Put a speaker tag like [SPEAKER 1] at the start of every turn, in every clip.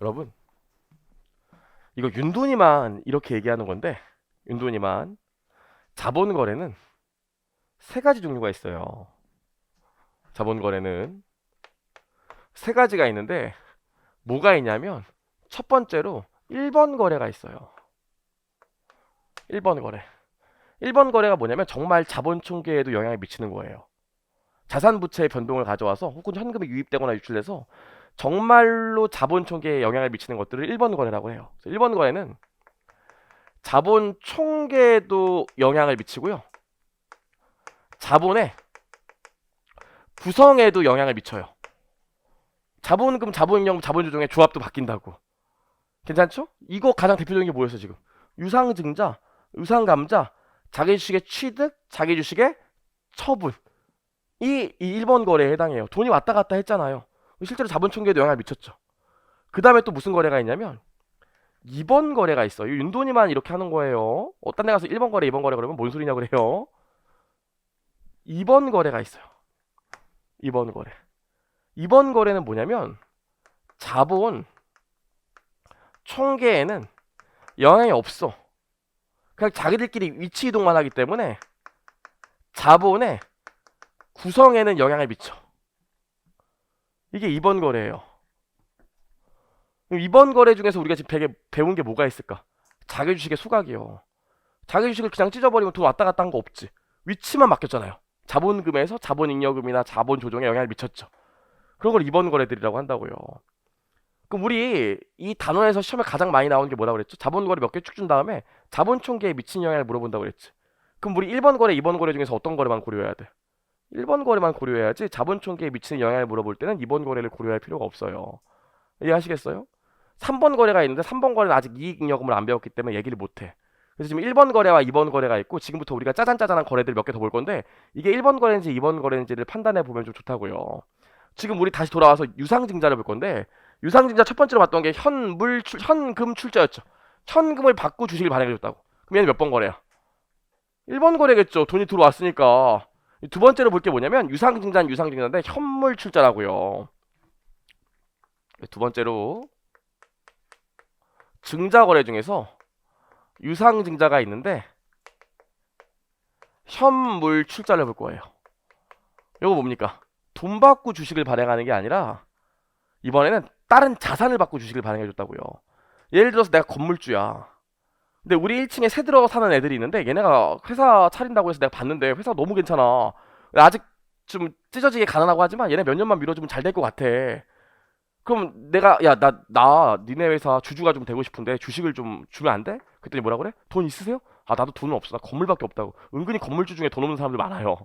[SPEAKER 1] 여러분, 이거 윤돈이만 이렇게 얘기하는 건데, 윤돈이만 자본 거래는 세 가지 종류가 있어요. 자본 거래는 세 가지가 있는데 뭐가 있냐면 첫 번째로 1번 거래가 있어요. 1번 거래. 1번 거래가 뭐냐면 정말 자본 총계에도 영향을 미치는 거예요. 자산 부채의 변동을 가져와서 혹은 현금이 유입되거나 유출돼서 정말로 자본 총계에 영향을 미치는 것들을 1번 거래라고 해요. 1번 거래는 자본 총계에도 영향을 미치고요. 자본의 구성에도 영향을 미쳐요. 자본금, 자본인형, 자본조정의 조합도 바뀐다고. 괜찮죠? 이거 가장 대표적인 게 뭐였어 지금? 유상증자, 유상감자, 자기 주식의 취득, 자기 주식의 처분. 이 1번 거래에 해당해요. 돈이 왔다 갔다 했잖아요. 실제로 자본 총계에도 영향을 미쳤죠. 그 다음에 또 무슨 거래가 있냐면 2번 거래가 있어요. 윤돈이만 이렇게 하는 거예요. 딴 데 가서 1번 거래, 2번 거래 그러면 뭔 소리냐 그래요. 2번 거래가 있어요. 2번 거래. 2번 거래는 뭐냐면 자본 총계에는 영향이 없어. 그냥 자기들끼리 위치 이동만 하기 때문에 자본의 구성에는 영향을 미쳐. 이게 2번 거래예요. 2번 거래 중에서 우리가 지금 배운 게 뭐가 있을까? 자기 주식의 수각이요. 자기 주식을 그냥 찢어버리면 돈 왔다 갔다 한 거 없지. 위치만 바뀌었잖아요. 자본금에서 자본잉여금이나 자본 조정에 영향을 미쳤죠. 그런 걸 2번 거래들이라고 한다고요. 그럼 우리 이 단원에서 시험에 가장 많이 나오는 게 뭐라고 그랬죠? 자본 거래 몇 개 쭉 준 다음에 자본 총계에 미친 영향을 물어본다고 그랬지. 그럼 우리 1번 거래, 2번 거래 중에서 어떤 거래만 고려해야 돼? 1번 거래만 고려해야지 자본 총계에 미치는 영향을 물어볼 때는 2번 거래를 고려할 필요가 없어요. 이해하시겠어요? 3번 거래가 있는데 3번 거래는 아직 이익잉여금을 안 배웠기 때문에 얘기를 못해. 그래서 지금 1번 거래와 2번 거래가 있고 지금부터 우리가 짜잔짜잔한 거래들 몇 개 더 볼 건데 이게 1번 거래인지 2번 거래인지를 판단해 보면 좀 좋다고요. 지금 우리 다시 돌아와서 유상증자를 볼 건데 유상증자 첫 번째로 봤던 게 현금 출자였죠. 현금을 받고 주식을 발행해줬다고. 그럼 얘는 몇 번 거래야? 1번 거래겠죠. 돈이 들어왔으니까. 두 번째로 볼 게 뭐냐면 유상증자는 유상증자인데 현물 출자라고요. 두 번째로 증자 거래 중에서 유상증자가 있는데 현물 출자를 볼 거예요. 이거 뭡니까? 돈 받고 주식을 발행하는 게 아니라 이번에는 다른 자산을 받고 주식을 발행해줬다고요. 예를 들어서 내가 건물주야. 근데 우리 1층에 새 들어 사는 애들이 있는데 얘네가 회사 차린다고 해서 내가 봤는데 회사가 너무 괜찮아. 아직 좀 찢어지게 가난하고 하지만 얘네 몇 년만 밀어주면 잘 될 것 같아. 그럼 내가 야 나 니네 회사 주주가 좀 되고 싶은데 주식을 좀 주면 안 돼? 그랬더니 뭐라 그래? 돈 있으세요? 아 나도 돈은 없어. 나 건물밖에 없다고. 은근히 건물주 중에 돈 없는 사람들 많아요.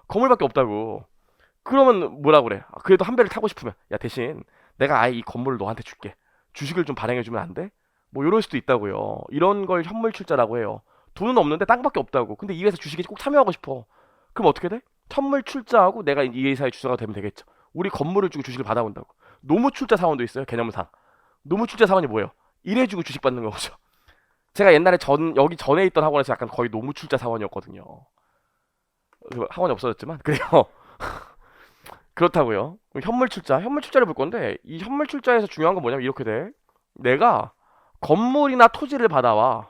[SPEAKER 1] 건물밖에 없다고. 그러면 뭐라 그래? 아, 그래도 한 배를 타고 싶으면 야 대신 내가 아예 이 건물을 너한테 줄게. 주식을 좀 발행해주면 안 돼? 뭐 이럴 수도 있다고요. 이런 걸 현물 출자라고 해요. 돈은 없는데 땅밖에 없다고. 근데 이 회사 주식에 꼭 참여하고 싶어. 그럼 어떻게 돼? 현물 출자하고 내가 이 회사의 주주가 되면 되겠죠. 우리 건물을 주고 주식을 받아온다고. 노무 출자 사원도 있어요. 개념상. 노무 출자 사원이 뭐예요? 일해주고 주식 받는 거죠. 제가 옛날에 여기 전에 있던 학원에서 약간 거의 노무 출자 사원이었거든요. 학원이 없어졌지만 그래요. 그렇다고요. 현물 출자, 현물 출자를 볼 건데 이 현물 출자에서 중요한 건 뭐냐면 이렇게 돼. 내가 건물이나 토지를 받아와.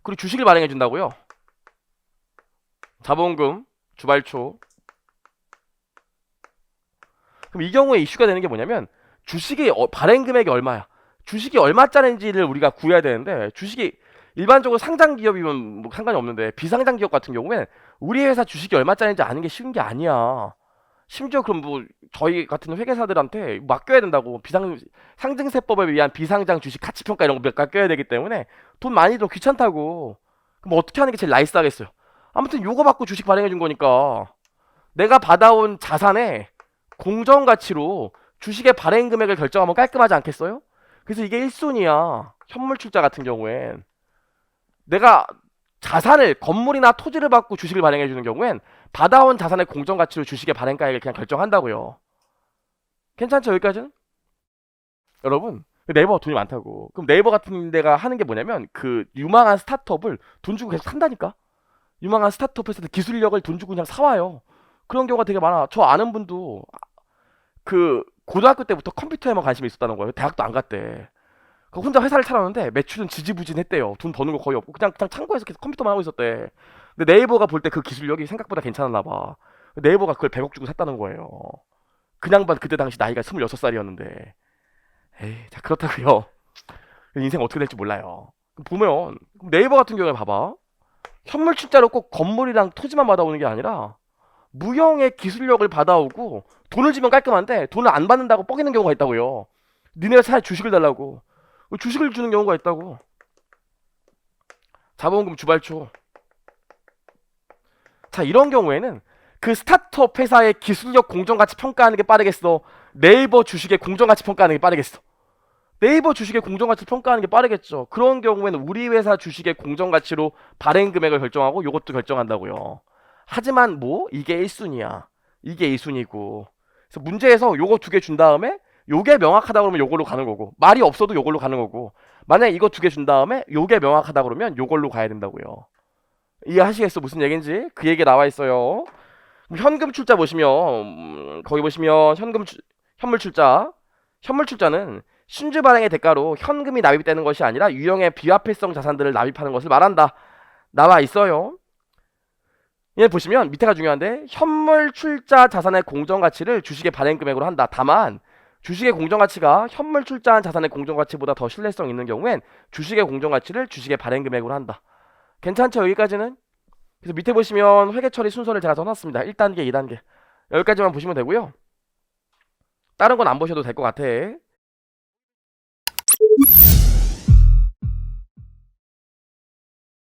[SPEAKER 1] 그리고 주식을 발행해 준다고요. 자본금, 주발초. 그럼 이 경우에 이슈가 되는 게 뭐냐면 주식의 발행 금액이 얼마야? 주식이 얼마짜리인지를 우리가 구해야 되는데 주식이 일반적으로 상장 기업이면 뭐 상관이 없는데 비상장 기업 같은 경우에는 우리 회사 주식이 얼마짜리인지 아는 게 쉬운 게 아니야. 심지어 그럼 뭐 저희 같은 회계사들한테 맡겨야 된다고. 상증세법에 의한 비상장 주식 가치평가 이런 거 맡겨야 되기 때문에 돈 많이 들어 귀찮다고. 그럼 어떻게 하는 게 제일 나이스하겠어요? 아무튼 요거 받고 주식 발행해 준 거니까 내가 받아온 자산의 공정 가치로 주식의 발행 금액을 결정하면 깔끔하지 않겠어요? 그래서 이게 1순위야. 현물 출자 같은 경우엔 내가 자산을 건물이나 토지를 받고 주식을 발행해 주는 경우엔 받아온 자산의 공정 가치로 주식의 발행가액을 그냥 결정한다고요. 괜찮죠 여기까지는? 여러분 네이버 돈이 많다고. 그럼 네이버 같은 데가 하는 게 뭐냐면 그 유망한 스타트업을 돈 주고 계속 산다니까. 유망한 스타트업에서 기술력을 돈 주고 그냥 사와요. 그런 경우가 되게 많아. 저 아는 분도 그 고등학교 때부터 컴퓨터에만 관심이 있었다는 거예요. 대학도 안 갔대. 혼자 회사를 차렸는데 매출은 지지부진했대요. 돈 버는 거 거의 없고 그냥 창고에서 계속 컴퓨터만 하고 있었대. 근데 네이버가 볼 때 그 기술력이 생각보다 괜찮았나 봐. 네이버가 그걸 100억 주고 샀다는 거예요. 그냥 반 그때 당시 나이가 26살이었는데. 에이, 자 그렇다고요. 인생 어떻게 될지 몰라요. 보면 네이버 같은 경우에 봐봐. 현물 출자로 꼭 건물이랑 토지만 받아오는 게 아니라 무형의 기술력을 받아오고 돈을 주면 깔끔한데 돈을 안 받는다고 뻐기는 경우가 있다고요. 니네가 차라리 주식을 달라고. 주식을 주는 경우가 있다고. 자본금 주발초. 자, 이런 경우에는 그 스타트업 회사의 기술력 공정가치 평가하는 게 빠르겠어? 네이버 주식의 공정가치 평가하는 게 빠르겠어? 네이버 주식의 공정가치 평가하는 게 빠르겠죠. 그런 경우에는 우리 회사 주식의 공정가치로 발행 금액을 결정하고 요것도 결정한다고요. 하지만 뭐 이게 1순위야. 이게 2순위고. 그래서 문제에서 요거 두 개 준 다음에 요게 명확하다 그러면 요걸로 가는 거고, 말이 없어도 요걸로 가는 거고, 만약에 이거 두 개 준 다음에 요게 명확하다 그러면 요걸로 가야 된다고요. 이해하시겠어? 무슨 얘기인지? 그 얘기 나와 있어요. 현금 출자 보시면 거기 보시면 현물 출자. 현물 출자는 순주 발행의 대가로 현금이 납입되는 것이 아니라 유형의 비화폐성 자산들을 납입하는 것을 말한다. 나와 있어요. 얘 보시면 밑에가 중요한데 현물 출자 자산의 공정가치를 주식의 발행 금액으로 한다. 다만 주식의 공정가치가 현물 출자한 자산의 공정가치보다 더 신뢰성 있는 경우엔 주식의 공정가치를 주식의 발행 금액으로 한다. 괜찮죠? 여기까지는? 그래서 밑에 보시면 회계 처리 순서를 제가 써놨습니다. 1단계, 2단계. 여기까지만 보시면 되고요. 다른 건 안 보셔도 될 것 같아.